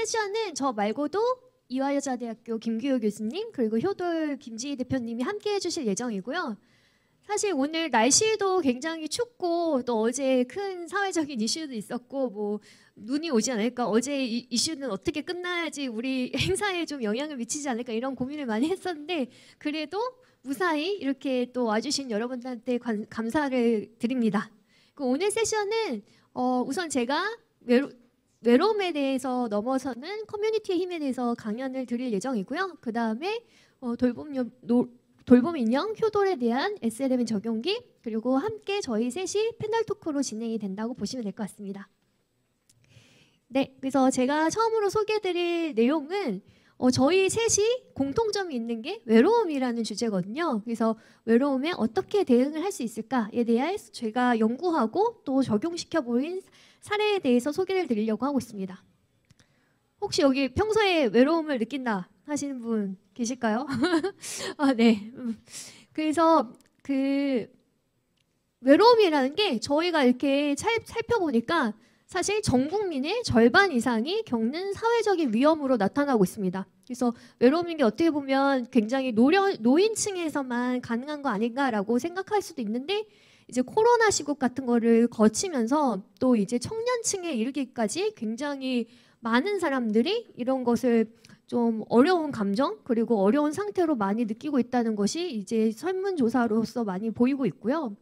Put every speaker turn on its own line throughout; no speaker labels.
세션은 저 말고도 이화여자대학교 김규효 교수님 그리고 효돌 김지희 대표님이 함께 해주실 예정이고요. 사실 오늘 날씨도 굉장히 춥고 또 어제 큰 사회적인 이슈도 있었고 뭐 눈이 오지 않을까, 어제 이슈는 어떻게 끝나야지 우리 행사에 좀 영향을 미치지 않을까 이런 고민을 많이 했었는데 그래도 무사히 이렇게 또 와주신 여러분들한테 감사를 드립니다. 오늘 세션은 우선 제가 외로움에 대해서 넘어서는 커뮤니티의 힘에 대해서 강연을 드릴 예정이고요. 그 다음에 돌봄 인형 효돌에 대한 SLM 적용기, 그리고 함께 저희 셋이 패널 토크로 진행이 된다고 보시면 될 것 같습니다. 네, 그래서 제가 처음으로 소개해드릴 내용은 저희 셋이 공통점이 있는 게 외로움이라는 주제거든요. 그래서 외로움에 어떻게 대응을 할 수 있을까에 대해 제가 연구하고 또 적용시켜 보인 사례에 대해서 소개를 드리려고 하고 있습니다. 혹시 여기 평소에 외로움을 느낀다 하시는 분 계실까요? 아, 네. 그래서 그 외로움이라는 게 저희가 이렇게 살펴보니까 사실 전 국민의 절반 이상이 겪는 사회적인 위험으로 나타나고 있습니다. 그래서 외로움인 게 어떻게 보면 굉장히 노인층에서만 가능한 거 아닌가라고 생각할 수도 있는데 이제 코로나 시국 같은 거를 거치면서 또 이제 청년층에 이르기까지 굉장히 많은 사람들이 이런 것을 좀 어려운 감정 그리고 어려운 상태로 많이 느끼고 있다는 것이 이제 설문조사로서 많이 보이고 있고요.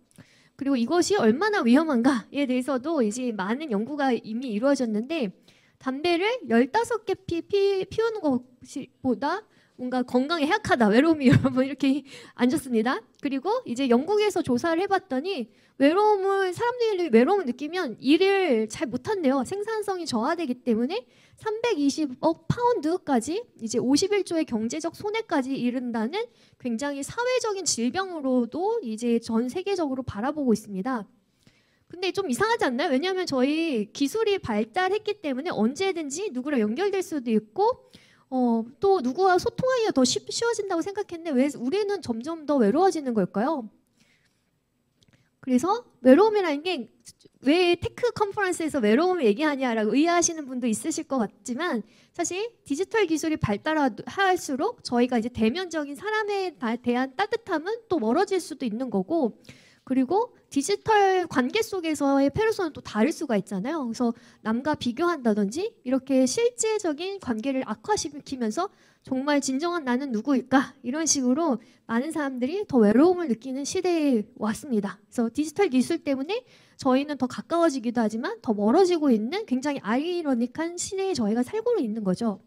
그리고 이것이 얼마나 위험한가에 대해서도 이제 많은 연구가 이미 이루어졌는데 담배를 15개 피우는 것보다 뭔가 건강에 해악하다, 외로움이 여러분 이렇게 안 좋습니다. 그리고 이제 영국에서 조사를 해봤더니 사람들이 외로움을 느끼면 일을 잘 못한대요. 생산성이 저하되기 때문에 320억 파운드까지 이제 51조의 경제적 손해까지 이른다는 굉장히 사회적인 질병으로도 이제 전 세계적으로 바라보고 있습니다. 근데 좀 이상하지 않나요? 왜냐하면 저희 기술이 발달했기 때문에 언제든지 누구랑 연결될 수도 있고 또 누구와 소통하기가 더 쉬워진다고 생각했는데 왜 우리는 점점 더 외로워지는 걸까요? 그래서 외로움이라는 게 왜 테크 컨퍼런스에서 외로움을 얘기하냐라고 의아하시는 분도 있으실 것 같지만 사실 디지털 기술이 발달할수록 저희가 이제 대면적인 사람에 대한 따뜻함은 또 멀어질 수도 있는 거고, 그리고 디지털 관계 속에서의 페르소나는 또 다를 수가 있잖아요. 그래서 남과 비교한다든지 이렇게 실제적인 관계를 악화시키면서 정말 진정한 나는 누구일까? 이런 식으로 많은 사람들이 더 외로움을 느끼는 시대에 왔습니다. 그래서 디지털 기술 때문에 저희는 더 가까워지기도 하지만 더 멀어지고 있는 굉장히 아이러닉한 시대에 저희가 살고 있는 거죠.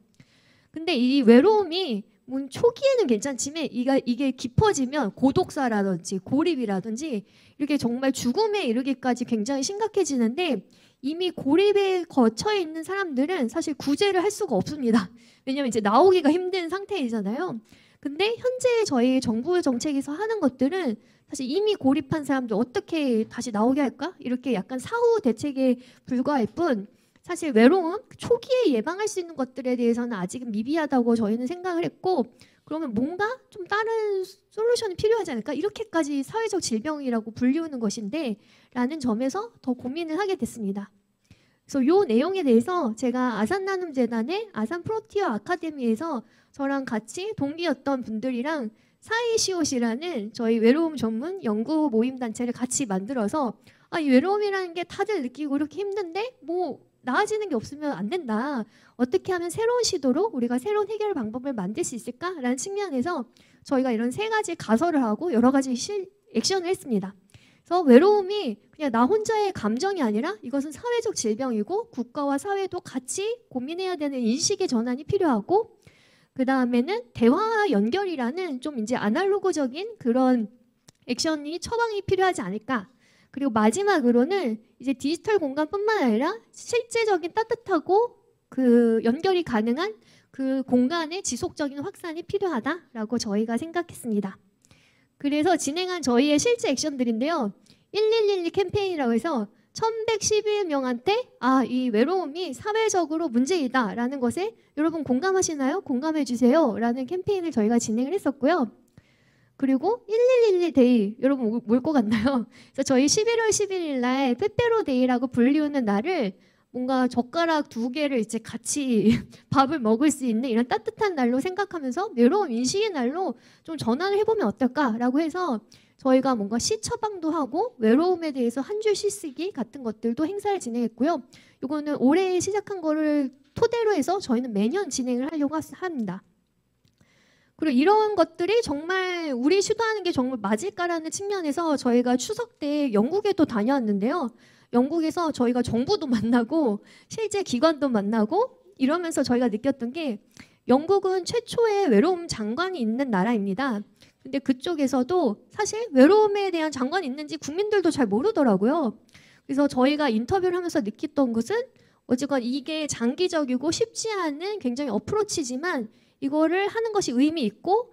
근데 이 외로움이 초기에는 괜찮지만 이게 깊어지면 고독사라든지 고립이라든지 이렇게 정말 죽음에 이르기까지 굉장히 심각해지는데 이미 고립에 거쳐 있는 사람들은 사실 구제를 할 수가 없습니다. 왜냐하면 이제 나오기가 힘든 상태이잖아요. 근데 현재 저희 정부 정책에서 하는 것들은 사실 이미 고립한 사람들 어떻게 다시 나오게 할까? 이렇게 약간 사후 대책에 불과할 뿐 사실 외로움 초기에 예방할 수 있는 것들에 대해서는 아직은 미비하다고 저희는 생각을 했고, 그러면 뭔가 좀 다른 솔루션이 필요하지 않을까? 이렇게까지 사회적 질병이라고 불리우는 것인데 라는 점에서 더 고민을 하게 됐습니다. 그래서 이 내용에 대해서 제가 아산나눔재단의 아산 프론티어 아카데미에서 저랑 같이 동기였던 분들이랑 사이시옷이라는 저희 외로움 전문 연구 모임 단체를 같이 만들어서 이 외로움이라는 게 다들 느끼고 이렇게 힘든데 뭐 나아지는 게 없으면 안 된다. 어떻게 하면 새로운 시도로 우리가 새로운 해결 방법을 만들 수 있을까라는 측면에서 저희가 이런 3가지 가설을 하고 여러 가지 액션을 했습니다. 그래서 외로움이 그냥 나 혼자의 감정이 아니라 이것은 사회적 질병이고 국가와 사회도 같이 고민해야 되는 인식의 전환이 필요하고, 그 다음에는 대화와 연결이라는 좀 이제 아날로그적인 그런 액션이 처방이 필요하지 않을까. 그리고 마지막으로는 이제 디지털 공간뿐만 아니라 실제적인 따뜻하고 그 연결이 가능한 그 공간의 지속적인 확산이 필요하다라고 저희가 생각했습니다. 그래서 진행한 저희의 실제 액션들인데요. 1112 캠페인이라고 해서 1111명한테 이 외로움이 사회적으로 문제이다라는 것에 여러분 공감하시나요? 공감해 주세요 라는 캠페인을 저희가 진행을 했었고요. 그리고 1111 데이 여러분 뭘 것 같나요? 그래서 저희 11월 11일 날 빼빼로 데이라고 불리우는 날을 뭔가 젓가락 2개를 이제 같이 밥을 먹을 수 있는 이런 따뜻한 날로 생각하면서 외로움 인식의 날로 좀 전환을 해보면 어떨까라고 해서 저희가 뭔가 시 처방도 하고 외로움에 대해서 한 줄 시쓰기 같은 것들도 행사를 진행했고요. 이거는 올해 시작한 거를 토대로 해서 저희는 매년 진행을 하려고 합니다. 그리고 이런 것들이 정말 우리 시도하는 게 정말 맞을까라는 측면에서 저희가 추석 때 영국에도 다녀왔는데요. 영국에서 저희가 정부도 만나고 실제 기관도 만나고 이러면서 저희가 느꼈던 게 영국은 최초의 외로움 장관이 있는 나라입니다. 근데 그쪽에서도 사실 외로움에 대한 장관이 있는지 국민들도 잘 모르더라고요. 그래서 저희가 인터뷰를 하면서 느꼈던 것은 어쨌건 이게 장기적이고 쉽지 않은 굉장히 어프로치지만 이거를 하는 것이 의미 있고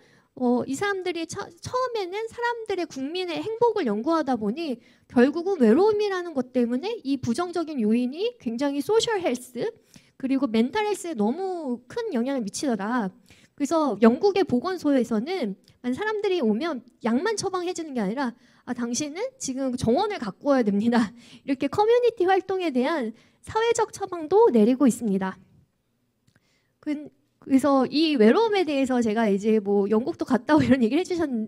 이 사람들이 처음에는 사람들의 국민의 행복을 연구하다 보니 결국은 외로움이라는 것 때문에 이 부정적인 요인이 굉장히 소셜 헬스 그리고 멘탈 헬스에 너무 큰 영향을 미치더라. 그래서 영국의 보건소에서는 사람들이 오면 약만 처방해 주는 게 아니라 당신은 지금 정원을 가꾸어야 됩니다. 이렇게 커뮤니티 활동에 대한 사회적 처방도 내리고 있습니다. 그래서 이 외로움에 대해서 제가 이제 뭐 영국도 갔다 오고 이런 얘기를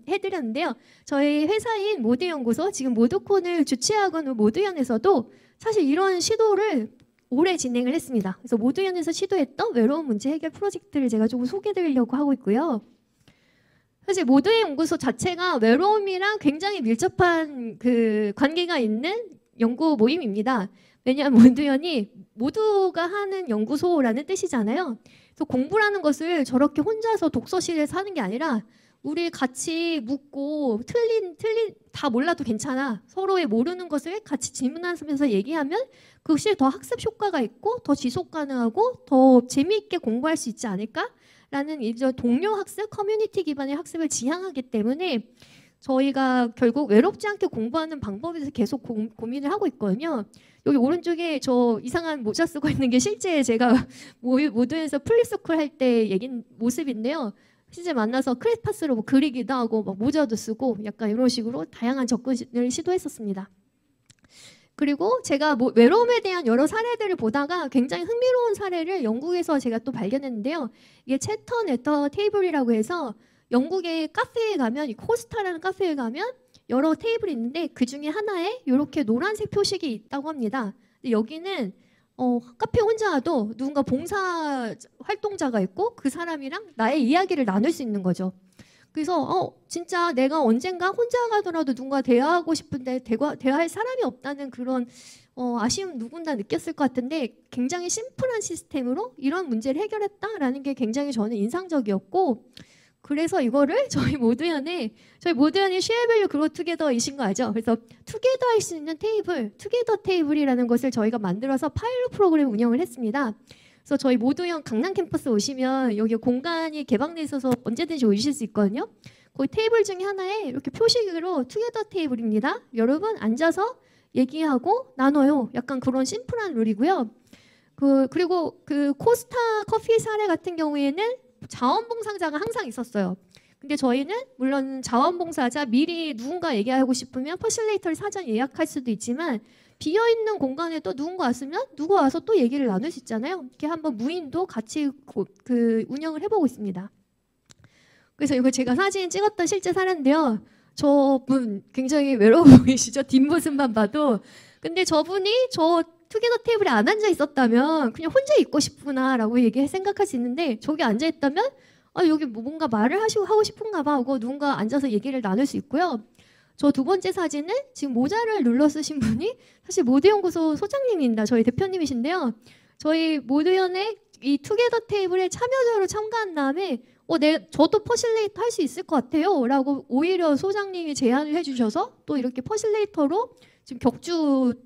해드렸는데요. 저희 회사인 모드연구소 지금 모드콘을 주최하고 있는 모드연에서도 사실 이런 시도를 올해 진행을 했습니다. 그래서 모드연에서 시도했던 외로움 문제 해결 프로젝트를 제가 조금 소개해드리려고 하고 있고요. 사실 모드의 연구소 자체가 외로움이랑 굉장히 밀접한 그 관계가 있는 연구 모임입니다. 왜냐하면 모드연이 모두가 하는 연구소라는 뜻이잖아요. 그래서 공부라는 것을 저렇게 혼자서 독서실에서 하는 게 아니라 우리 같이 묻고 틀린 다 몰라도 괜찮아. 서로의 모르는 것을 같이 질문하면서 얘기하면 그것이 더 학습 효과가 있고 더 지속 가능하고 더 재미있게 공부할 수 있지 않을까라는 이제 동료 학습, 커뮤니티 기반의 학습을 지향하기 때문에 저희가 결국 외롭지 않게 공부하는 방법에 대해서 계속 고민을 하고 있거든요. 여기 오른쪽에 저 이상한 모자 쓰고 있는 게 실제 제가 모두에서 플립스쿨 할 때 모습인데요. 실제 만나서 크레파스로 뭐 그리기도 하고 막 모자도 쓰고 약간 이런 식으로 다양한 접근을 시도했었습니다. 그리고 제가 외로움에 대한 여러 사례들을 보다가 굉장히 흥미로운 사례를 영국에서 제가 또 발견했는데요. 이게 채터 네터 테이블이라고 해서 영국의 카페에 가면 이 코스타라는 카페에 가면 여러 테이블이 있는데 그 중에 하나에 이렇게 노란색 표식이 있다고 합니다. 근데 여기는 카페 혼자 와도 누군가 봉사 활동자가 있고 그 사람이랑 나의 이야기를 나눌 수 있는 거죠. 그래서 진짜 내가 언젠가 혼자 가더라도 누군가 대화하고 싶은데 대화할 사람이 없다는 그런 아쉬움 누군가 느꼈을 것 같은데 굉장히 심플한 시스템으로 이런 문제를 해결했다라는 게 굉장히 저는 인상적이었고 그래서 이거를 저희 모드연이 쉐어밸류 그로 투게더이신 거 알죠? 그래서 투게더 할 수 있는 테이블, 투게더 테이블이라는 것을 저희가 만들어서 파일럿 프로그램 운영을 했습니다. 그래서 저희 모드연 강남 캠퍼스 오시면 여기 공간이 개방돼 있어서 언제든지 오실 수 있거든요. 거기 테이블 중에 하나에 이렇게 표식으로 투게더 테이블입니다. 여러분 앉아서 얘기하고 나눠요. 약간 그런 심플한 룰이고요. 그리고 그 코스타 커피 사례 같은 경우에는 자원봉사자가 항상 있었어요. 근데 저희는 물론 자원봉사자 미리 누군가 얘기하고 싶으면 퍼실레이터를 사전 예약할 수도 있지만 비어있는 공간에 또 누군가 왔으면 누가 와서 또 얘기를 나눌 수 있잖아요. 이렇게 한번 무인도 같이 운영을 해보고 있습니다. 그래서 이거 제가 사진 찍었던 실제 사례인데요. 저분 굉장히 외로워 보이시죠? 뒷모습만 봐도. 근데 저분이 저 투게더 테이블에 안 앉아 있었다면 그냥 혼자 있고 싶구나라고 생각할 수 있는데 저기 앉아 있다면 여기 뭔가 말을 하고 싶은가 봐 하고 누군가 앉아서 얘기를 나눌 수 있고요. 저 두 번째 사진은 지금 모자를 눌러 쓰신 분이 사실 모드연구소 소장님입니다. 저희 대표님이신데요. 저희 모드연의 이 투게더 테이블에 참여자로 참가한 다음에 저도 퍼실레이터 할 수 있을 것 같아요 라고 오히려 소장님이 제안을 해주셔서 또 이렇게 퍼실레이터로 지금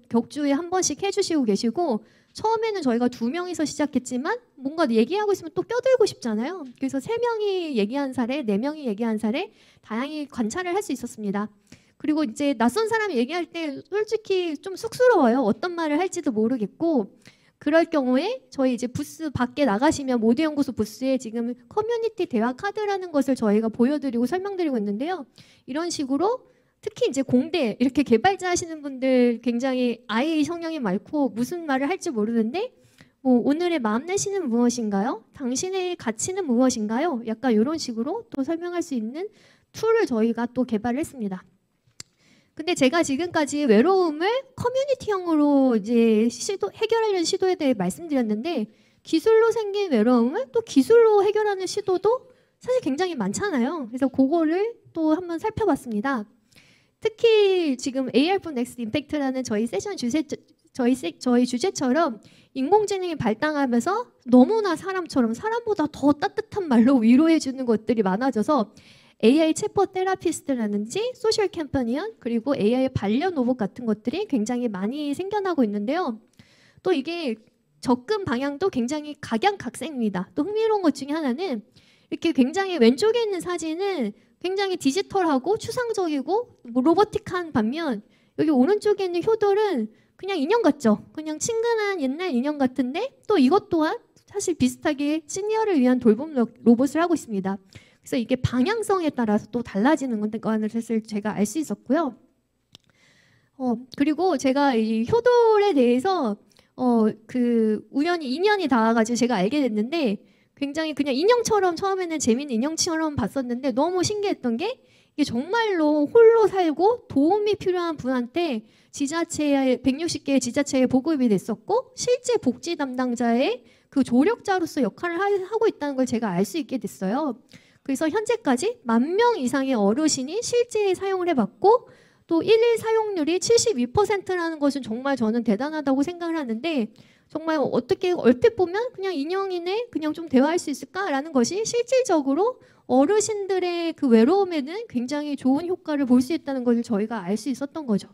격주에 한 번씩 해주시고 계시고 처음에는 저희가 2명이서 시작했지만 뭔가 얘기하고 있으면 또 껴들고 싶잖아요. 그래서 3명이 얘기한 사례, 4명이 얘기한 사례 다양히 관찰을 할 수 있었습니다. 그리고 이제 낯선 사람이 얘기할 때 솔직히 좀 쑥스러워요. 어떤 말을 할지도 모르겠고 그럴 경우에 저희 이제 부스 밖에 나가시면 모드연구소 부스에 지금 커뮤니티 대화 카드라는 것을 저희가 보여드리고 설명드리고 있는데요. 이런 식으로 특히 이제 공대 이렇게 개발자 하시는 분들 굉장히 아이 성향이 많고 무슨 말을 할지 모르는데 뭐 오늘의 마음 내시는 무엇인가요? 당신의 가치는 무엇인가요? 약간 이런 식으로 또 설명할 수 있는 툴을 저희가 또 개발했습니다. 근데 제가 지금까지 외로움을 커뮤니티형으로 이제 해결하려는 시도에 대해 말씀드렸는데 기술로 생긴 외로움을 또 기술로 해결하는 시도도 사실 굉장히 많잖아요. 그래서 그거를 또 한번 살펴봤습니다. 특히 지금 AR for Next Impact라는 저희 세션 저희 주제처럼 인공지능이 발달하면서 너무나 사람보다 더 따뜻한 말로 위로해 주는 것들이 많아져서 AI 챗봇 테라피스트라든지 소셜 캠퍼니언 그리고 AI 반려 로봇 같은 것들이 굉장히 많이 생겨나고 있는데요. 또 이게 접근 방향도 굉장히 각양각색입니다. 또 흥미로운 것 중에 하나는 이렇게 굉장히 왼쪽에 있는 사진은 굉장히 디지털하고 추상적이고 로보틱한 반면 여기 오른쪽에 있는 효돌은 그냥 인형 같죠. 그냥 친근한 옛날 인형 같은데 또 이것 또한 사실 비슷하게 시니어를 위한 돌봄 로봇을 하고 있습니다. 그래서 이게 방향성에 따라서 또 달라지는 거는 사실 제가 알 수 있었고요. 그리고 제가 이 효돌에 대해서 우연히 인연이 닿아가지고 제가 알게 됐는데 굉장히 그냥 인형처럼 처음에는 재밌는 인형처럼 봤었는데 너무 신기했던 게 이게 정말로 홀로 살고 도움이 필요한 분한테 지자체에 160개의 지자체에 보급이 됐었고 실제 복지 담당자의 그 조력자로서 역할을 하고 있다는 걸 제가 알 수 있게 됐어요. 그래서 현재까지 10,000명 이상의 어르신이 실제 사용을 해봤고 또 1일 사용률이 72%라는 것은 정말 저는 대단하다고 생각을 하는데 정말 어떻게 얼핏 보면 그냥 인형이네 그냥 좀 대화할 수 있을까라는 것이 실질적으로 어르신들의 그 외로움에는 굉장히 좋은 효과를 볼 수 있다는 것을 저희가 알 수 있었던 거죠.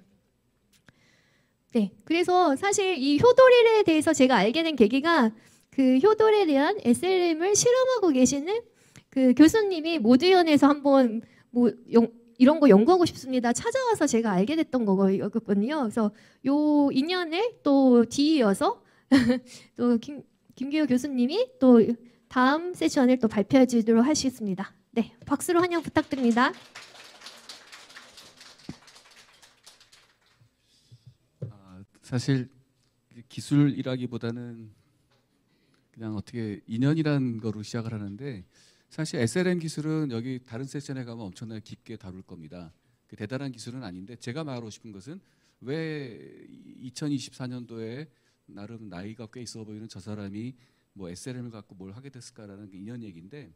네, 그래서 사실 이 효돌에 대해서 제가 알게 된 계기가 그 효돌에 대한 SLM을 실험하고 계시는 그 교수님이 모두연에서 한번 이런 거 연구하고 싶습니다. 찾아와서 제가 알게 됐던 거거든요. 그래서 요 인연을 또 뒤이어서 또 김기호 교수님이 또 다음 세션을 또 발표해 주도록 하시겠습니다. 네, 박수로 환영 부탁드립니다.
사실 기술이라기보다는 그냥 어떻게 인연이라는 거로 시작을 하는데 사실 SLM 기술은 여기 다른 세션에 가면 엄청나게 깊게 다룰 겁니다. 그 대단한 기술은 아닌데 제가 말하고 싶은 것은 왜 2024년도에 나름 나이가 꽤 있어 보이는 저 사람이 뭐 SLM을 갖고 뭘 하게 됐을까라는 게 인연 얘기인데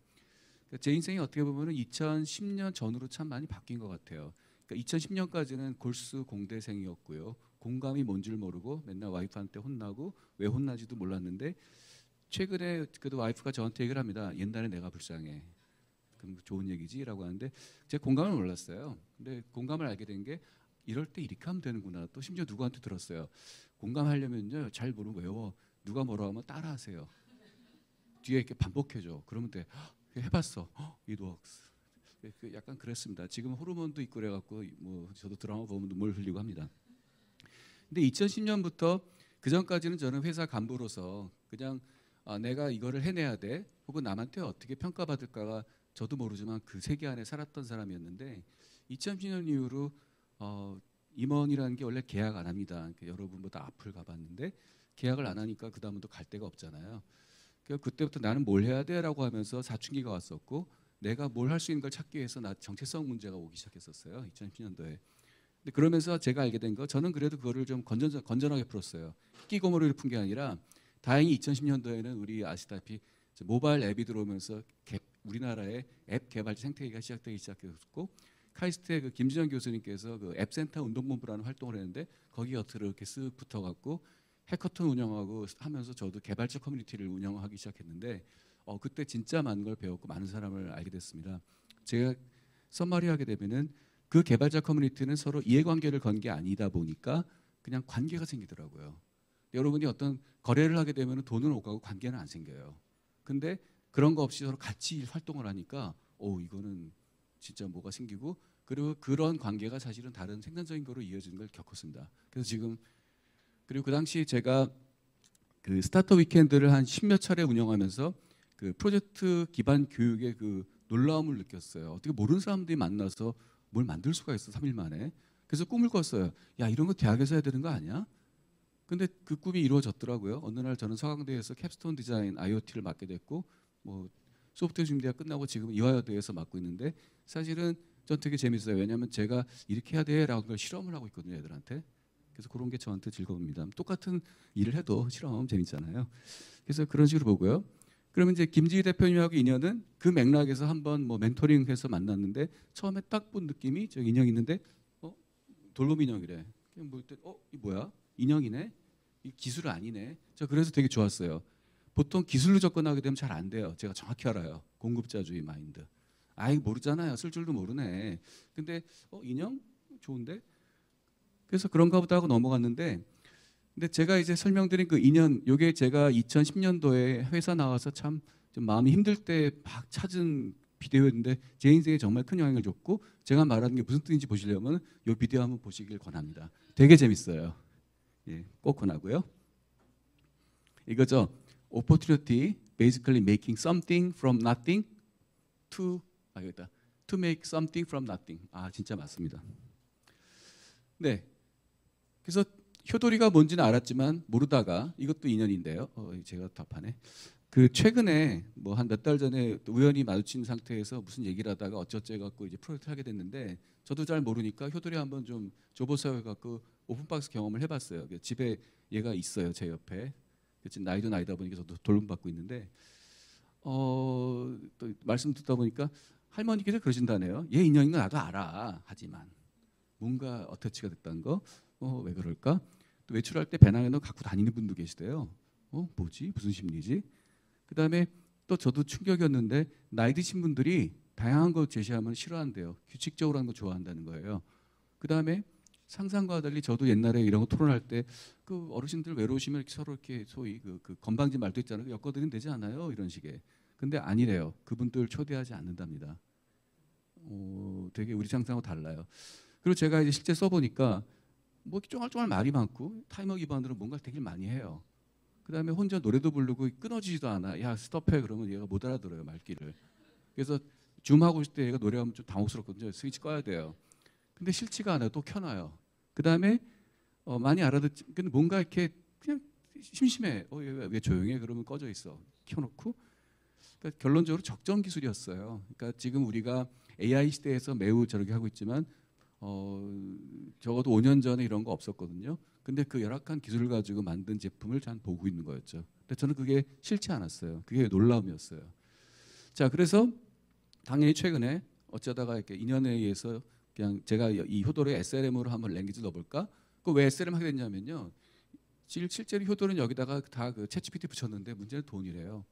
제 인생이 어떻게 보면 2010년 전으로 참 많이 바뀐 것 같아요. 그러니까 2010년까지는 골수 공대생이었고요. 공감이 뭔 줄 모르고 맨날 와이프한테 혼나고 왜 혼나지도 몰랐는데 최근에 그래도 와이프가 저한테 얘기를 합니다. 옛날에 내가 불쌍해. 그럼 좋은 얘기지라고 하는데 제가 공감을 몰랐어요. 근데 공감을 알게 된 게 이럴 때 이렇게 하면 되는구나. 또 심지어 누구한테 들었어요. 공감하려면요 잘 모르고 외워. 누가 뭐라 하면 따라하세요. 뒤에 이렇게 반복해줘. 그러면 돼. 해봤어. It works. 약간 그랬습니다. 지금 호르몬도 있고 그래갖고 뭐 저도 드라마 보면 눈물 흘리고 합니다. 근데 2010년부터 그 전까지는 저는 회사 간부로서 그냥 내가 이거를 해내야 돼. 혹은 남한테 어떻게 평가받을까가 저도 모르지만 그 세계 안에 살았던 사람이었는데 2010년 이후로 임원이라는 게 원래 계약 안 합니다. 그러니까 여러분보다 앞을 가봤는데 계약을 안 하니까 그 다음부터 갈 데가 없잖아요. 그래서 그때부터 나는 뭘 해야 돼라고 하면서 사춘기가 왔었고 내가 뭘 할 수 있는 걸 찾기 위해서 나 정체성 문제가 오기 시작했었어요. 2010년도에. 근데 그러면서 제가 알게 된 거 저는 그래도 그거를 좀 건전하게 풀었어요. 끼고모리를 푼 게 아니라 다행히 2010년도에는 우리 아시다시피 모바일 앱이 들어오면서 우리나라의 앱 개발자 생태계가 시작되기 시작했고 카이스트의 그 김진영 교수님께서 그 앱센터 운동본부라는 활동을 했는데 거기 곁으로 이렇게 쓱 붙어갖고 해커톤 운영하고 하면서 저도 개발자 커뮤니티를 운영하기 시작했는데 그때 진짜 많은 걸 배웠고 많은 사람을 알게 됐습니다. 제가 썸머리하게 되면은 그 개발자 커뮤니티는 서로 이해관계를 건 게 아니다 보니까 그냥 관계가 생기더라고요. 여러분이 어떤 거래를 하게 되면 돈은 오가고 관계는 안 생겨요. 근데 그런 거 없이 서로 같이 활동을 하니까 이거는 진짜 뭐가 생기고 그리고 그런 관계가 사실은 다른 생산적인 거로 이어지는 걸 겪었습니다. 그래서 지금 그리고 그 당시 제가 그 스타트업 위켄드를 한 10몇 차례 운영하면서 그 프로젝트 기반 교육의 그 놀라움을 느꼈어요. 어떻게 모르는 사람들이 만나서 뭘 만들 수가 있어 3일 만에. 그래서 꿈을 꿨어요. 야 이런 거 대학에서 해야 되는 거 아니야? 근데 그 꿈이 이루어졌더라고요. 어느 날 저는 서강대에서 캡스톤 디자인 IoT를 맡게 됐고 뭐 소프트웨어 준비가 끝나고 지금 이화여대에서 맡고 있는데 사실은 전 되게 재밌어요. 왜냐하면 제가 이렇게 해야 돼라고 걸 실험을 하고 있거든요, 애들한테. 그래서 그런 게 저한테 즐거움입니다. 똑같은 일을 해도 실험 재밌잖아요. 그래서 그런 식으로 보고요. 그러면 이제 김지희 대표님하고 인연은 그 맥락에서 한번 뭐 멘토링해서 만났는데 처음에 딱 본 느낌이 저 인형 있는데 돌돔 인형이래. 그냥 이 뭐야? 인형이네. 이 기술 아니네. 저 그래서 되게 좋았어요. 보통 기술로 접근하게 되면 잘 안 돼요. 제가 정확히 알아요. 공급자주의 마인드. 아이 모르잖아요. 쓸 줄도 모르네. 근데 인형 좋은데? 그래서 그런가 보다 하고 넘어갔는데 근데 제가 이제 설명드린 그 인연 요게 제가 2010년도에 회사 나와서 참 좀 마음이 힘들 때 막 찾은 비디오였는데 제 인생에 정말 큰 영향을 줬고 제가 말하는 게 무슨 뜻인지 보시려면 요 비디오 한번 보시길 권합니다. 되게 재밌어요. 예, 꼭 권하고요. 이거죠. Opportunity, basically making something from nothing to 여기다 to make something from nothing. 진짜 맞습니다. 네. 그래서 효도리가 뭔지는 알았지만 모르다가 이것도 인연인데요. 제가 답하네. 그 최근에 뭐 한 몇 달 전에 우연히 마주친 상태에서 무슨 얘기를 하다가 어쩌고 해갖고 이제 프로젝트를 하게 됐는데 저도 잘 모르니까 효도리 한번 좀 줘보세요 해갖고 오픈박스 경험을 해봤어요. 집에 얘가 있어요 제 옆에. 지금 나이도 나이다 보니까 저도 돌봄받고 있는데 또 말씀 듣다 보니까 할머니께서 그러신다네요. 얘 인연인 거 나도 알아. 하지만 뭔가 어터치가 됐다는 거. 왜 그럴까? 또 외출할 때 배낭에는 갖고 다니는 분도 계시대요. 뭐지? 무슨 심리지? 그다음에 또 저도 충격이었는데 나이 드신 분들이 다양한 거 제시하면 싫어한대요. 규칙적으로 하는 거 좋아한다는 거예요. 그다음에 상상과 달리 저도 옛날에 이런 거 토론할 때 그 어르신들 외로우시면 서로 이렇게 소위 그 건방진 말도 있잖아요. 엮어드리면 되지 않아요? 이런 식의. 근데 아니래요. 그분들 초대하지 않는답니다. 되게 우리 상상하고 달라요. 그리고 제가 이제 실제 써보니까 뭐 쫑알쫑알 말이 많고 타이머 기반으로 뭔가 되게 많이 해요. 그다음에 혼자 노래도 부르고 끊어지지도 않아. 야 스톱해 그러면 얘가 못 알아들어요 말귀를. 그래서 줌하고 있을 때 얘가 노래하면 좀 당혹스럽거든요. 스위치 꺼야 돼요. 근데 싫지가 않아요. 또 켜놔요. 그다음에 많이 알아듣지. 근데 뭔가 이렇게 그냥 심심해. 왜 조용해? 그러면 꺼져 있어. 켜놓고. 그러니까 결론적으로 적정 기술이었어요. 그러니까 지금 우리가 AI 시대에서 매우 저렇게 하고 있지만 적어도 5년 전에 이런 거 없었거든요. 근데 그 열악한 기술을 가지고 만든 제품을 잘 보고 있는 거였죠. 근데 저는 그게 싫지 않았어요. 그게 놀라움이었어요. 자, 그래서 당연히 최근에 어쩌다가 이렇게 인연에 의해서 그냥 제가 이 효도를 SLM으로 한번 랭귀지 넣어볼까? 그 왜 SLM 하게 됐냐면요. 실제로 효도는 여기다가 다 그 챗GPT 붙였는데 문제는 돈이래요.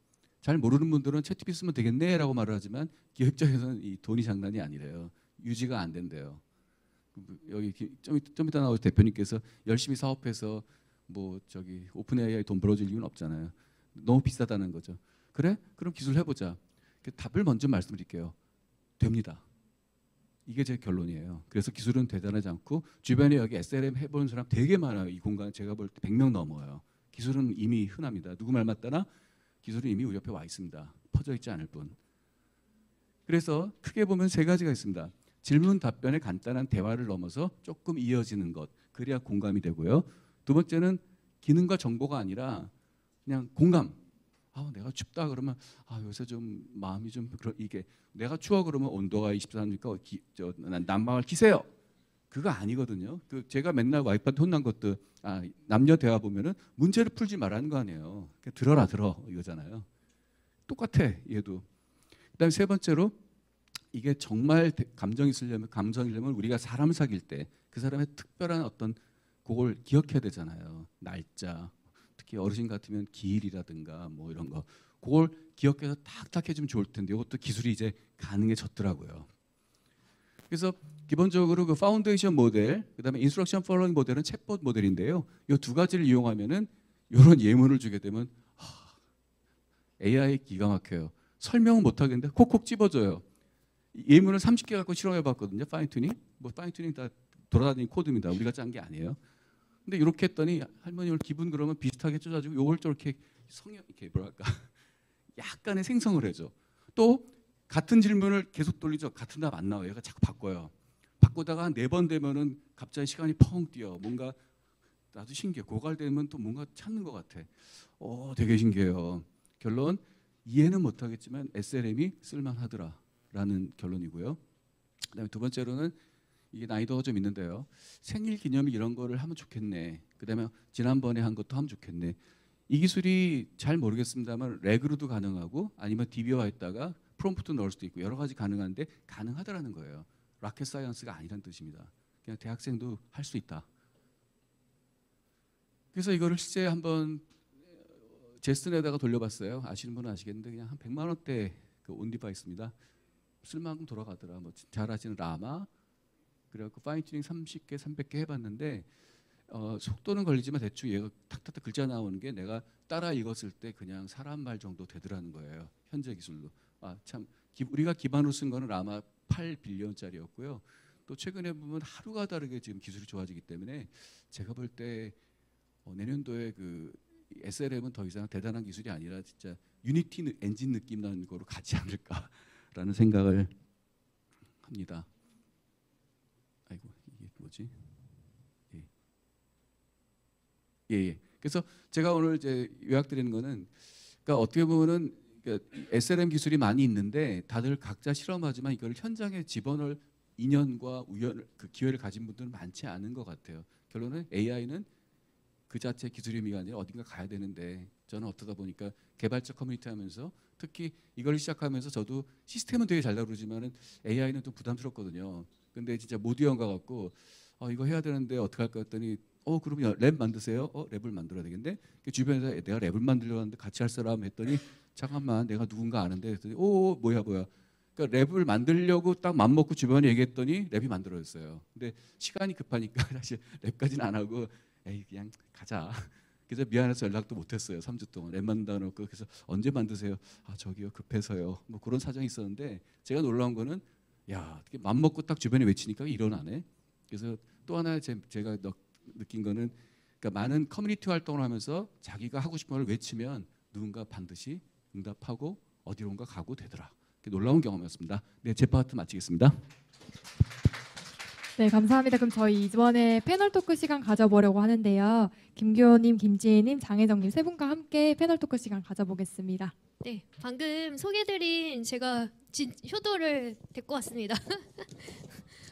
잘 모르는 분들은 챗GPT 쓰면 되겠네라고 말을 하지만 기업 입장에서는 이 돈이 장난이 아니래요. 유지가 안 된대요. 여기 좀 이따 나올 대표님께서 열심히 사업해서 뭐 저기 오픈 AI 돈 벌어줄 이유는 없잖아요. 너무 비싸다는 거죠. 그래? 그럼 기술 해보자. 답을 먼저 말씀드릴게요. 됩니다. 이게 제 결론이에요. 그래서 기술은 대단하지 않고 주변에 여기 SLM 해보는 사람 되게 많아요. 이 공간 제가 볼 때 100명 넘어요. 기술은 이미 흔합니다. 누구 말 맞다나 기술은 이미 우리 옆에 와 있습니다. 퍼져 있지 않을 뿐. 그래서 크게 보면 세 가지가 있습니다. 질문 답변의 간단한 대화를 넘어서 조금 이어지는 것. 그래야 공감이 되고요. 두 번째는 기능과 정보가 아니라 그냥 공감. 내가 춥다 그러면 요새 좀 마음이 좀 이게 내가 추워 그러면 온도가 24도니까 난방을 키세요. 그거 아니거든요. 제가 맨날 와이프한테 혼난 것도 남녀 대화 보면은 문제를 풀지 말라는 거 아니에요. 들어 이거잖아요. 똑같아 얘도. 그다음에 세 번째로 이게 정말 감정이 있으려면 우리가 사람을 사귈 때 그 사람의 특별한 어떤 그걸 기억해야 되잖아요. 날짜, 특히 어르신 같으면 기일이라든가 뭐 이런 거 그걸 기억해서 탁탁 해주면 좋을 텐데 이것도 기술이 이제 가능해졌더라고요. 그래서 기본적으로 그 파운데이션 모델, 그다음에 인스트럭션 팔로잉 모델은 챗봇 모델인데요. 이 두 가지를 이용하면은 이런 예문을 주게 되면 AI 기가 막혀요. 설명은 못 하겠는데 콕콕 집어줘요. 예문을 30개 갖고 실험해봤거든요. 파인튜닝, 뭐 파인튜닝 다 돌아다니는 코드입니다. 우리가 짠 게 아니에요. 근데 이렇게 했더니 할머니 오늘 기분 그러면 비슷하게 쪄가지고 요걸 저렇게 이렇게 뭐랄까 약간의 생성을 해줘. 또 같은 질문을 계속 돌리죠. 같은 답 안 나와요. 얘가 자꾸 바꿔요. 바꾸다가 한 4번 되면은 갑자기 시간이 펑 뛰어. 뭔가 나도 신기해. 고갈되면 또 뭔가 찾는 것 같아. 되게 신기해요. 결론 이해는 못하겠지만 SLM이 쓸만하더라라는 결론이고요. 그다음에 두 번째로는 이게 난이도가 좀 있는데요. 생일 기념일 이런 거를 하면 좋겠네. 그다음에 지난번에 한 것도 하면 좋겠네. 이 기술이 잘 모르겠습니다만 렉으로도 가능하고 아니면 DB화했다가 프롬프트 넣을 수도 있고 여러 가지 가능한데 가능하다라는 거예요. 라켓 사이언스가 아니란 뜻입니다. 그냥 대학생도 할 수 있다. 그래서 이거를 실제 한번 제스턴에다가 돌려봤어요. 아시는 분은 아시겠는데 그냥 한 100만 원대 그 온디바이스입니다. 쓸만큼 돌아가더라. 뭐 잘 아시는 라마 그래갖고 파인 튜닝 30개, 300개 해봤는데 속도는 걸리지만 대충 얘가 탁탁탁 글자 나오는 게 내가 따라 읽었을 때 그냥 사람 말 정도 되더라는 거예요. 현재 기술로. 참 우리가 기반으로 쓴 거는 라마 8빌리언짜리였고요. 또 최근에 보면 하루가 다르게 지금 기술이 좋아지기 때문에 제가 볼 때 내년도에 그 SLM은 더 이상 대단한 기술이 아니라 진짜 유니티 엔진 느낌 나는 거로 가지 않을까라는 생각을 합니다. 아이고 이게 뭐지? 예. 그래서 제가 오늘 이제 요약드리는 거는 그러니까 어떻게 보면은 SLM 기술이 많이 있는데 다들 각자 실험하지만 이걸 현장에 집어넣을 인연과 그 기회를 가진 분들은 많지 않은 것 같아요. 결론은 AI는 그 자체 기술의 의미가 아니라 어딘가 가야 되는데 저는 어쩌다 보니까 개발자 커뮤니티 하면서 특히 이걸 시작하면서 저도 시스템은 되게 잘 다루지만은 AI는 좀 부담스럽거든요. 근데 진짜 모두형 가갖고 이거 해야 되는데 어떻게 할까 했더니 그러면 랩 만드세요. 랩을 만들어야 되겠는데 주변에서 내가 랩을 만들려고 하는데 같이 할 사람 했더니 잠깐만 내가 누군가 아는데 했더니 뭐야 그러니까 랩을 만들려고 딱 맘먹고 주변에 얘기했더니 랩이 만들어졌어요. 근데 시간이 급하니까 사실 랩까지는 안 하고 에이 그냥 가자. 그래서 미안해서 연락도 못했어요. 3주 동안 랩 만들어 놓고 그래서 언제 만드세요? 저기요 급해서요. 뭐 그런 사정이 있었는데 제가 놀라운 거는 야 어떻게 맘먹고 딱 주변에 외치니까 일어나네. 그래서 또 하나 제가 느낀 거는 그러니까 많은 커뮤니티 활동을 하면서 자기가 하고 싶은 걸 외치면 누군가 반드시 응답하고 어디론가 가고 되더라. 놀라운 경험이었습니다. 네, 제 파트 마치겠습니다.
네, 감사합니다. 그럼 저희 이번에 패널 토크 시간 가져보려고 하는데요. 김규호님, 김지혜님, 장혜정님 세 분과 함께 패널 토크 시간 가져보겠습니다.
네, 방금 소개드린 제가 효도를 데리고 왔습니다.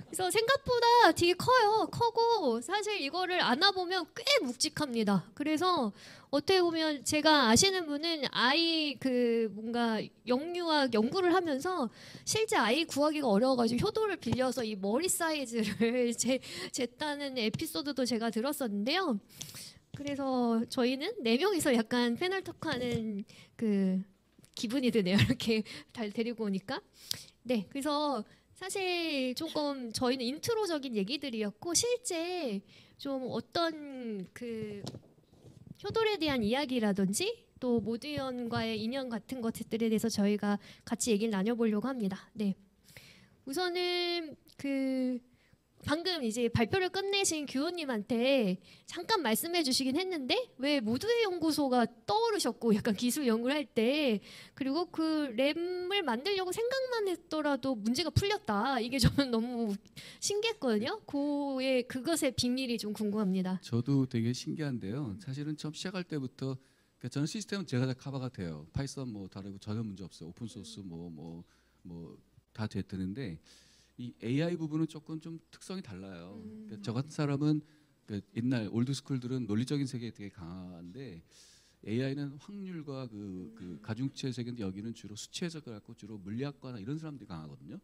그래서 생각보다 되게 크고 사실 이거를 안아보면 꽤 묵직합니다. 그래서 어떻게 보면 제가 아시는 분은 아이 그 뭔가 영유아 연구를 하면서 실제 아이 구하기가 어려워가지고 효도를 빌려서 이 머리 사이즈를 쟀다는 에피소드도 제가 들었었는데요. 그래서 저희는 4명이서 약간 패널 토크하는 그 기분이 드네요. 이렇게 잘 데리고 오니까. 네, 그래서 사실 조금 저희는 인트로적인 얘기들이었고 실제 좀 어떤 그 효돌에 대한 이야기라든지 또 모두연과의 인연 같은 것들에 대해서 저희가 같이 얘기를 나눠보려고 합니다. 네, 우선은 그 방금 이제 발표를 끝내신 규호님한테 잠깐 말씀해 주시긴 했는데 왜 모두의 연구소가 떠오르셨고 약간 기술 연구를 할 때 그리고 그 램을 만들려고 생각만 했더라도 문제가 풀렸다. 이게 저는 너무 신기했거든요. 그것의 비밀이 좀 궁금합니다.
저도 되게 신기한데요. 사실은 처음 시작할 때부터 그러니까 저는 시스템은 제가 다 커버가 돼요. 파이썬 뭐 다르고 전혀 문제 없어요. 오픈 소스 뭐 다 되는데 이 AI 부분은 조금 좀 특성이 달라요. 그러니까 저 같은 사람은 그러니까 옛날 올드 스쿨들은 논리적인 세계에 되게 강한데 AI는 확률과 그 가중치 해석인데 여기는 주로 수치 해석을 갖고 주로 물리학과나 이런 사람들이 강하거든요.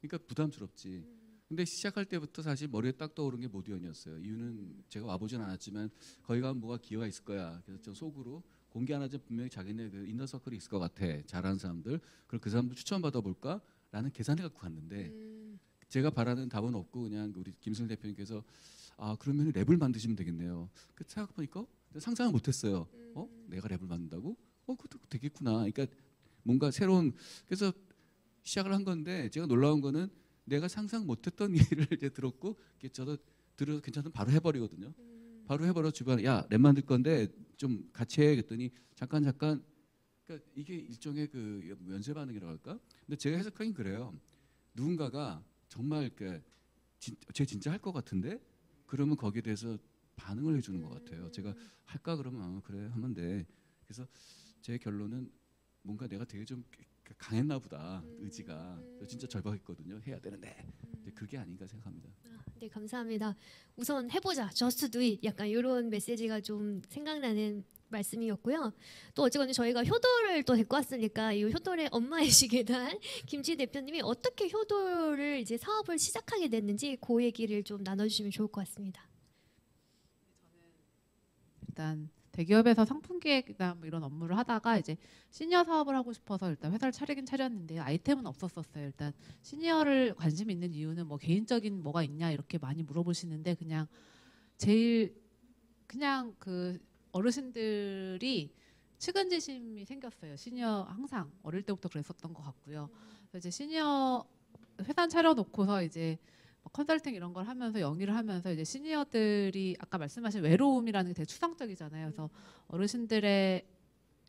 그러니까 부담스럽지. 근데 시작할 때부터 사실 머리에 딱 떠오른 게 모두연이었어요. 이유는 제가 와보진 않았지만 거기 가면 뭐가 기회가 있을 거야. 그래서 저 속으로 공개 안 하지만 분명히 자기네 그 인너서클이 있을 것 같아. 잘하는 사람들. 그럼 그 사람들 추천받아 볼까? 라는 계산해 갖고 갔는데 제가 바라는 답은 없고 그냥 우리 김승일 대표님께서 그러면 랩을 만드시면 되겠네요. 그 생각해보니까 상상을 못했어요. 내가 랩을 만든다고? 그것도 되겠구나. 그러니까 뭔가 새로운 그래서 시작을 한 건데 제가 놀라운 거는 내가 상상 못했던 일을 이제 들었고 저도 들어서 괜찮으면 바로 해버리거든요. 바로 해버려 주변에 랩 만들 건데 좀 같이 해. 그랬더니 잠깐. 그러니까 이게 일종의 그 면세 반응이라고 할까? 근데 제가 해석하긴 그래요. 누군가가 정말 그 쟤 진짜 할 것 같은데? 그러면 거기에 대해서 반응을 해주는 것 같아요. 제가 할까 그러면 그래 하면 돼. 그래서 제 결론은 뭔가 내가 되게 좀 강했나 보다 의지가 진짜 절박했거든요. 해야 되는데 그게 아닌가 생각합니다.
네, 감사합니다. 우선 해보자, just do it. 약간 이런 메시지가 좀 생각나는 말씀이었고요. 또 어쨌거나 저희가 효도를 또 데리고 왔으니까 이 효도의 엄마이시기도 한 김지 대표님이 어떻게 효도를 이제 사업을 시작하게 됐는지 그 얘기를 좀 나눠주시면 좋을 것 같습니다.
일단 대기업에서 상품 기획이나 뭐 이런 업무를 하다가 이제 시니어 사업을 하고 싶어서 일단 회사를 차리긴 차렸는데 아이템은 없었었어요. 일단 시니어를 관심 있는 이유는 뭐 개인적인 뭐가 있냐 이렇게 많이 물어보시는데 그냥 제일 그냥 그 어르신들이 측은지심이 생겼어요. 시니어 항상 어릴 때부터 그랬었던 것 같고요. 그래서 이제 시니어 회사 차려놓고서 이제 컨설팅 이런 걸 하면서 영위를 하면서 이제 시니어들이 아까 말씀하신 외로움이라는 게 되게 추상적이잖아요. 그래서 어르신들의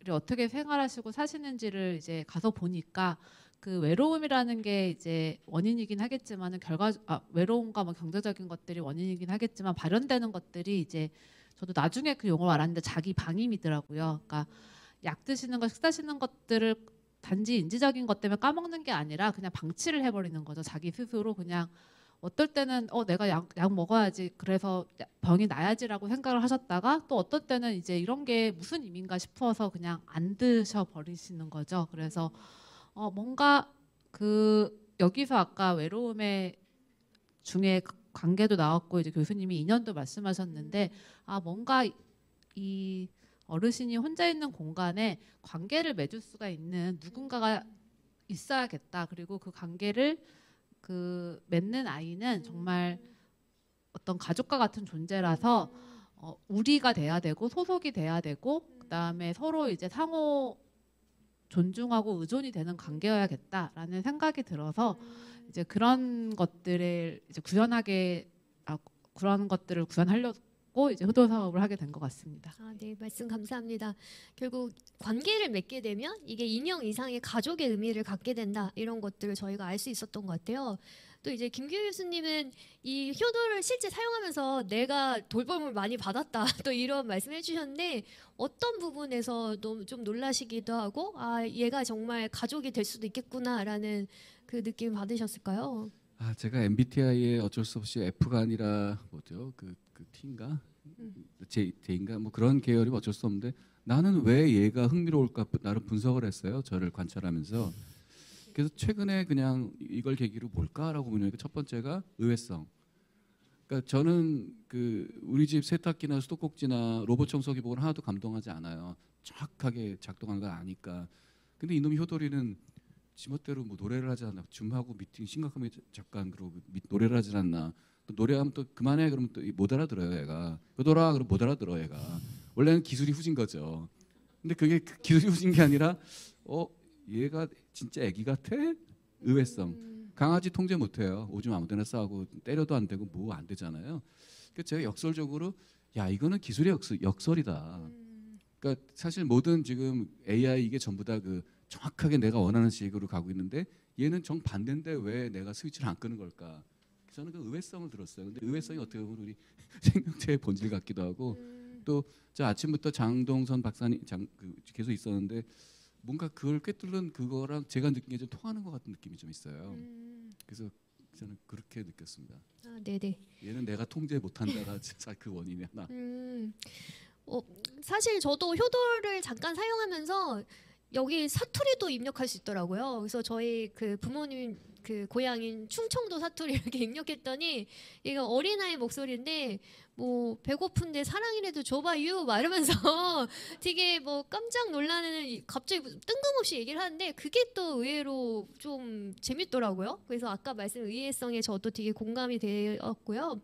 어떻게 생활하시고 사시는지를 이제 가서 보니까 그 외로움이라는 게 이제 원인이긴 하겠지만은 외로움과 뭐 경제적인 것들이 원인이긴 하겠지만 발현되는 것들이 이제 저도 나중에 그 용어를 알았는데 자기 방임이더라고요. 그러니까 약 드시는 거, 식사 하시는 것들을 단지 인지적인 것 때문에 까먹는 게 아니라 그냥 방치를 해버리는 거죠. 자기 스스로 그냥 어떨 때는 내가 약 먹어야지 그래서 병이 나야지라고 생각을 하셨다가 또 어떨 때는 이제 이런 게 무슨 의미인가 싶어서 그냥 안 드셔 버리시는 거죠. 그래서 뭔가 그 여기서 아까 외로움의 중에 관계도 나왔고 이제 교수님이 인연도 말씀하셨는데 뭔가 이 어르신이 혼자 있는 공간에 관계를 맺을 수가 있는 누군가가 있어야겠다. 그리고 그 관계를 그 맺는 아이는 정말 어떤 가족과 같은 존재라서 우리가 돼야 되고 소속이 돼야 되고 그다음에 서로 이제 상호 존중하고 의존이 되는 관계여야겠다라는 생각이 들어서 이제 그런 것들을 이제 그런 것들을 구현하려고 이제 효도 사업을 하게 된 것 같습니다.
네, 말씀 감사합니다. 결국 관계를 맺게 되면 이게 인형 이상의 가족의 의미를 갖게 된다. 이런 것들을 저희가 알 수 있었던 것 같아요. 또 이제 김규 교수님은 이 효도를 실제 사용하면서 내가 돌봄을 많이 받았다. 또 이런 말씀해 주셨는데 어떤 부분에서 좀 놀라시기도 하고 얘가 정말 가족이 될 수도 있겠구나라는 그 느낌 받으셨을까요?
제가 MBTI에 어쩔 수 없이 F가 아니라 뭐죠? 그 T인가? J인가? 뭐 그런 계열이 어쩔 수 없는데 나는 왜 얘가 흥미로울까 나름 분석을 했어요. 저를 관찰하면서. 그래서 최근에 그냥 이걸 계기로 뭘까라고 보니까 첫 번째가 의외성. 그러니까 저는 그 우리 집 세탁기나 수도꼭지나 로봇 청소기 보고는 하나도 감동하지 않아요. 정확하게 작동하는 걸 아니까. 근데 이놈 효도리는 지멋대로 뭐 노래를 하지 않나, 줌하고 미팅 심각하게 잠깐 그러고 노래를 하지 않나. 또 노래하면 또 그만해 그러면 또 못 알아들어요 얘가. 효도라 그러면 못 알아들어 얘가. 원래는 기술이 후진 거죠. 근데 그게 기술이 후진 게 아니라 얘가 진짜 애기 같아? 의외성. 강아지 통제 못해요. 오줌 아무데나 싸고 때려도 안 되고 뭐 안 되잖아요. 그래서 제가 역설적으로 야 이거는 기술의 역설이다. 그러니까 사실 모든 지금 AI 이게 전부 다 그 정확하게 내가 원하는 식으로 가고 있는데 얘는 정반대인데 왜 내가 스위치를 안 끄는 걸까? 저는 그 의외성을 들었어요. 근데 의외성이 어떻게 보면 우리 생명체의 본질 같기도 하고 또 저 아침부터 장동선 박사님 계속 있었는데 뭔가 그걸 꿰뚫는 그거랑 제가 느낀 게 좀 통하는 것 같은 느낌이 좀 있어요. 그래서 저는 그렇게 느꼈습니다.
네네.
얘는 내가 통제 못한다가 그 원인이 하나.
사실 저도 효도를 잠깐 사용하면서 여기 사투리도 입력할 수 있더라고요. 그래서 저희 그 부모님 그 고향인 충청도 사투리 이렇게 입력했더니 이거 어린아이 목소리인데 뭐 배고픈데 사랑이라도 줘봐요 막 이러면서 되게 뭐 깜짝 놀라는 갑자기 뜬금없이 얘기를 하는데 그게 또 의외로 좀 재밌더라고요. 그래서 아까 말씀 의외성에 저도 되게 공감이 되었고요.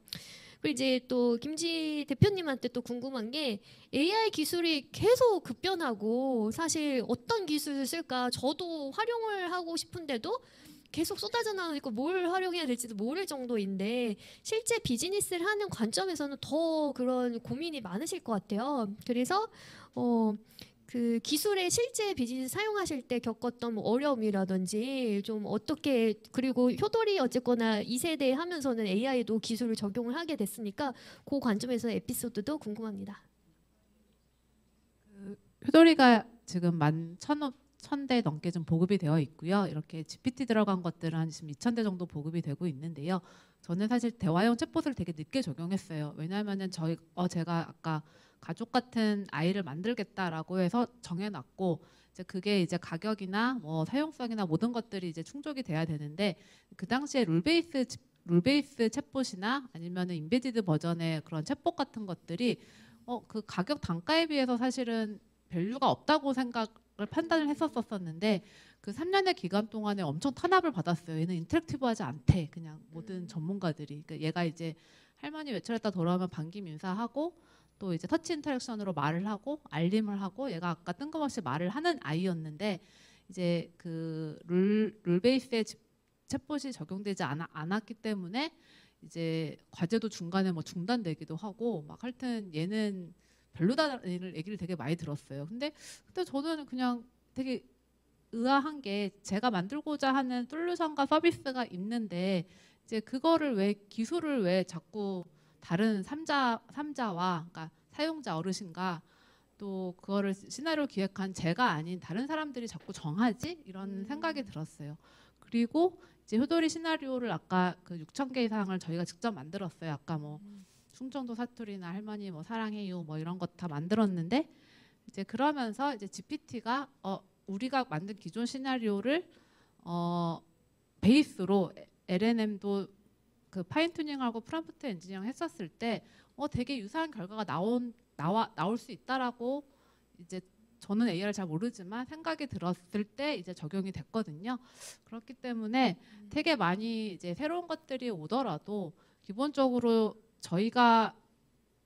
그리고 이제 또 김지 대표님한테 또 궁금한 게 AI 기술이 계속 급변하고 사실 어떤 기술을 쓸까 저도 활용을 하고 싶은데도 계속 쏟아져 나오니까 뭘 활용해야 될지도 모를 정도인데 실제 비즈니스를 하는 관점에서는 더 그런 고민이 많으실 것 같아요. 그래서 그 기술의 실제 비즈니스 사용하실 때 겪었던 뭐 어려움이라든지 좀 어떻게, 그리고 효돌이 어쨌거나 2세대 하면서는 AI도 기술을 적용을 하게 됐으니까 그 관점에서 에피소드도 궁금합니다.
효돌이가 지금 11,000대 넘게 좀 보급이 되어 있고요. 이렇게 GPT 들어간 것들은 한 지금 2,000대 정도 보급이 되고 있는데요. 저는 사실 대화형 챗봇을 되게 늦게 적용했어요. 왜냐하면은 제가 아까 가족 같은 아이를 만들겠다라고 해서 정해놨고, 이제 그게 이제 가격이나 뭐 사용성이나 모든 것들이 이제 충족이 돼야 되는데, 그 당시에 룰 베이스 챗봇이나 아니면은 인베디드 버전의 그런 챗봇 같은 것들이 그 가격 단가에 비해서 사실은 밸류가 없다고 판단을 했었었는데, 그 3년의 기간 동안에 엄청 탄압을 받았어요. 얘는 인터랙티브하지 않대. 그냥 모든 전문가들이. 그러니까 얘가 이제 할머니 외출했다 돌아오면 반김 인사하고, 또 이제 터치 인터랙션으로 말을 하고 알림을 하고, 얘가 아까 뜬금없이 말을 하는 아이였는데, 이제 그 룰 베이스의 챗봇이 적용되지 않았기 때문에 이제 과제도 중간에 뭐 중단되기도 하고 막, 하여튼 얘는 별로다라는 얘기를 되게 많이 들었어요. 근데 그때 저는 그냥 되게 의아한 게, 제가 만들고자 하는 솔루션과 서비스가 있는데 이제 그거를 왜, 기술을 왜 자꾸 다른 삼자와, 그러니까 사용자 어르신과 또 그거를 시나리오 기획한 제가 아닌 다른 사람들이 자꾸 정하지? 이런 생각이 들었어요. 그리고 이제 효돌이 시나리오를 아까 그 6,000개 이상을 저희가 직접 만들었어요. 아까 뭐 충청도 사투리나 할머니 뭐 사랑해요 뭐 이런 것 다 만들었는데, 이제 그러면서 이제 GPT가 우리가 만든 기존 시나리오를 베이스로 LNM도 그 파인 튜닝하고 프롬프트 엔지니어링 했었을 때 되게 유사한 결과가 나올 수 있다라고, 이제 저는 AI를 잘 모르지만 생각이 들었을 때 이제 적용이 됐거든요. 그렇기 때문에 되게 많이 이제 새로운 것들이 오더라도 기본적으로 저희가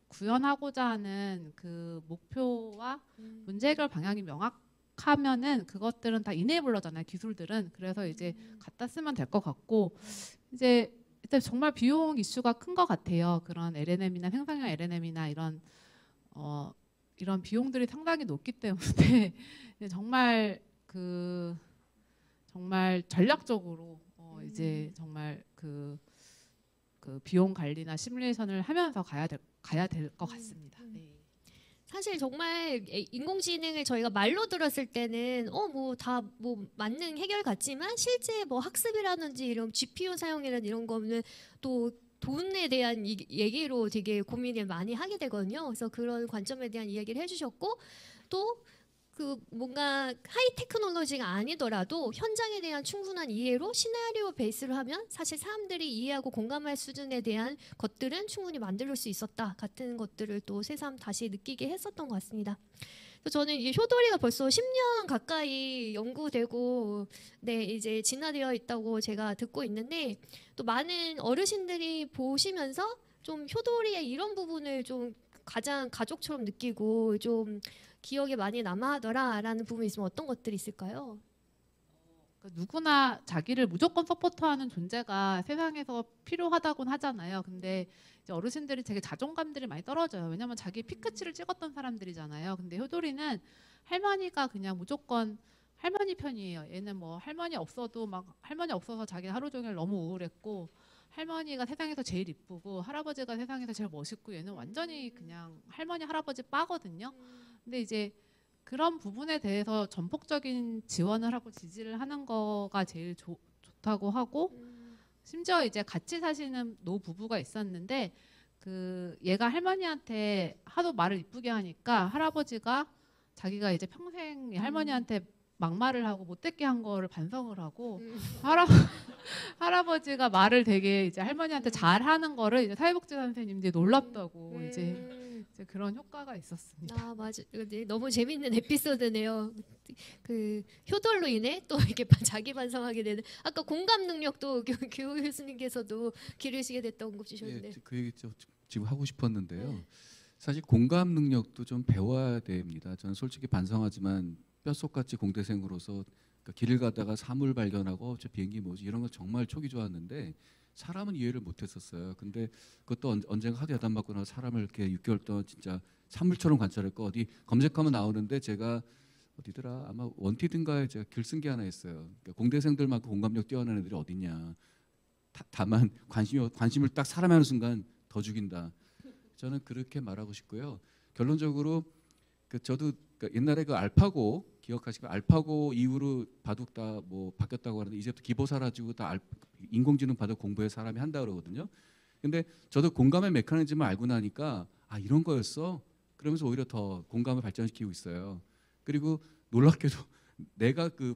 구현하고자 하는 그 목표와 문제 해결 방향이 명확하면은 그것들은 다 이네이블러잖아요, 기술들은. 그래서 이제 갖다 쓰면 될 것 같고, 이제 일단 정말 비용 이슈가 큰 것 같아요. 그런 LNM이나 생성형 LNM이나 이런 비용들이 상당히 높기 때문에 정말 정말 전략적으로 이제 정말 그 비용 관리나 시뮬레이션을 하면서 가야 될 것 같습니다. 네.
사실 정말 인공지능을 저희가 말로 들었을 때는 뭐 다 뭐 맞는 해결 같지만, 실제 뭐 학습이라든지 이런 GPU 사용이라든지 이런 거는 또 돈에 대한 얘기로 되게 고민을 많이 하게 되거든요. 그래서 그런 관점에 대한 이야기를 해주셨고, 또 그 뭔가 하이 테크놀로지가 아니더라도 현장에 대한 충분한 이해로 시나리오 베이스로 하면 사실 사람들이 이해하고 공감할 수준에 대한 것들은 충분히 만들 수 있었다 같은 것들을 또 새삼 다시 느끼게 했었던 것 같습니다. 그래서 저는 이 효돌이가 벌써 10년 가까이 연구되고 이제 진화되어 있다고 제가 듣고 있는데, 또 많은 어르신들이 보시면서 좀 효돌이의 이런 부분을 좀 가장 가족처럼 느끼고 좀 기억에 많이 남아하더라라는 부분이 있으면 어떤 것들이 있을까요?
누구나 자기를 무조건 서포트하는 존재가 세상에서 필요하다곤 하잖아요. 근데 이제 어르신들이 되게 자존감들이 많이 떨어져요. 왜냐하면 자기 피크치를 찍었던 사람들이잖아요. 근데 효돌이는 할머니가 그냥 무조건 할머니 편이에요. 얘는 뭐 할머니 없어서 자기 하루 종일 너무 우울했고, 할머니가 세상에서 제일 이쁘고 할아버지가 세상에서 제일 멋있고, 얘는 완전히 그냥 할머니 할아버지 빠거든요. 근데 이제 그런 부분에 대해서 전폭적인 지원을 하고 지지를 하는 거가 제일 좋다고 하고, 심지어 이제 같이 사시는 노 부부가 있었는데, 그 얘가 할머니한테 하도 말을 이쁘게 하니까 할아버지가 자기가 이제 평생 할머니한테 막말을 하고 못됐게 한 거를 반성을 하고, 할아버지가 말을 되게 이제 할머니한테 잘하는 거를 이제 사회복지 선생님들이 놀랍다고 이제 그런 효과가 있었습니다.
아, 맞아. 너무 재밌는 에피소드네요. 그 효돌로 인해 또 이렇게 자기 반성하게 되는, 아까 공감 능력도 교육 교수님께서도 기르시게 됐던 언급 주셨는데.
그 얘기 지금 하고 싶었는데요. 사실 공감 능력도 좀 배워야 됩니다. 저는 솔직히 반성하지만 뼛속같이 공대생으로서 그러니까 길을 가다가 사물 발견하고 저 비행기 뭐지 이런 거 정말 촉이 좋았는데 사람은 이해를 못했었어요. 근데 그것도 언젠가 하도 야단 맞고 나서 사람을 이렇게 6개월 동안 진짜 사물처럼 관찰했고 어디 검색하면 나오는데 제가 어디더라 아마 원티든가에 제가 글 쓴 게 하나 있어요. 그러니까 공대생들만큼 공감력 뛰어난 애들이 어딨냐. 다만 관심을 딱 사람에 하는 순간 더 죽인다. 저는 그렇게 말하고 싶고요. 결론적으로 저도 옛날에 그 알파고 기억하시고 알파고 이후로 바둑 다 뭐 바뀌었다고 하는데 이제부터 기보 사라지고 다 인공지능 바둑 공부해 사람이 한다 그러거든요. 근데 저도 공감의 메커니즘을 알고 나니까 아 이런 거였어. 그러면서 오히려 더 공감을 발전시키고 있어요. 그리고 놀랍게도 내가 그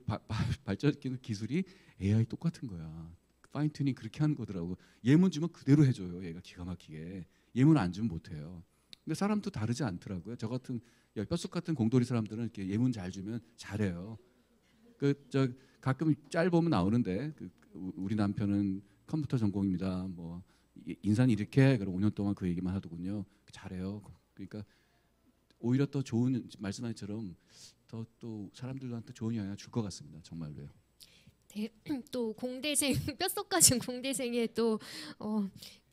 발전시키는 기술이 AI 똑같은 거야. 파인 튜닝 그렇게 하는 거더라고. 예문 주면 그대로 해줘요. 얘가 기가 막히게. 예문 안 주면 못해요. 근데 사람도 다르지 않더라고요. 저 같은 뼛속 같은 공돌이 사람들은 이렇게 예문 잘 주면 잘해요. 저 가끔 짤 보면 나오는데 우리 남편은 컴퓨터 전공입니다. 뭐 인산 이렇게 그럼 5년 동안 그 얘기만 하더군요. 잘해요. 그러니까 오히려 더 좋은 말씀하신 것처럼 더 또 사람들한테 좋은 영향을 줄 것 같습니다. 정말로요.
네, 또 공대생 뼛속 가진 공대생의 또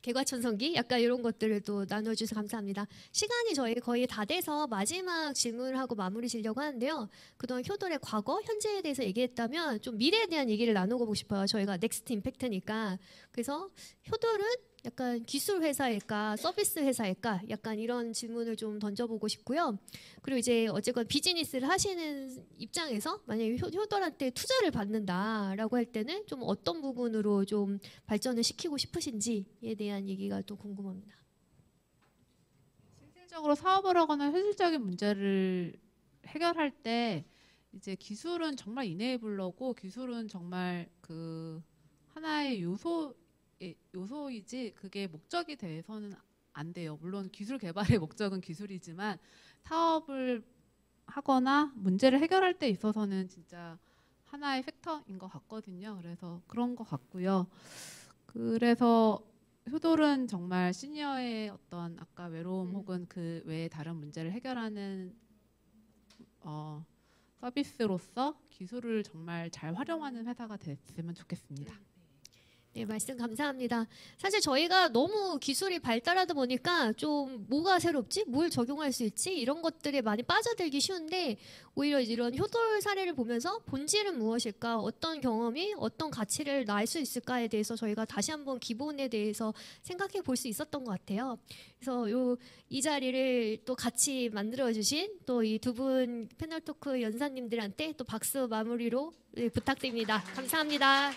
개과천선기 약간 이런 것들을 또 나눠주셔서 감사합니다. 시간이 저희 거의 다 돼서 마지막 질문을 하고 마무리 지려고 하는데요. 그동안 효돌의 과거, 현재에 대해서 얘기했다면 좀 미래에 대한 얘기를 나누고 싶어요. 저희가 넥스트 임팩트니까. 그래서 효돌은 약간 기술 회사일까, 서비스 회사일까, 약간 이런 질문을 좀 던져보고 싶고요. 그리고 이제 어쨌건 비즈니스를 하시는 입장에서 만약에 효돌한테 투자를 받는다라고 할 때는 좀 어떤 부분으로 좀 발전을 시키고 싶으신지에 대한 얘기가 또 궁금합니다.
실질적으로 사업을 하거나 현실적인 문제를 해결할 때 이제 기술은 정말 이네이블러고 기술은 정말 그 하나의 요소이지 그게 목적이 돼서는 안 돼요. 물론 기술 개발의 목적은 기술이지만 사업을 하거나 문제를 해결할 때 있어서는 진짜 하나의 팩터인 것 같거든요. 그래서 그런 것 같고요. 그래서 효돌은 정말 시니어의 어떤 아까 외로움 혹은 그 외에 다른 문제를 해결하는 서비스로서 기술을 정말 잘 활용하는 회사가 됐으면 좋겠습니다.
네, 말씀 감사합니다. 사실 저희가 너무 기술이 발달하다 보니까 좀 뭐가 새롭지? 뭘 적용할 수 있지? 이런 것들에 많이 빠져들기 쉬운데 오히려 이런 효돌 사례를 보면서 본질은 무엇일까? 어떤 경험이 어떤 가치를 낳을 수 있을까에 대해서 저희가 다시 한번 기본에 대해서 생각해 볼 수 있었던 것 같아요. 그래서 이 자리를 또 같이 만들어주신 또 이 두 분 패널 토크 연사님들한테 또 박수 마무리로 부탁드립니다. 감사합니다.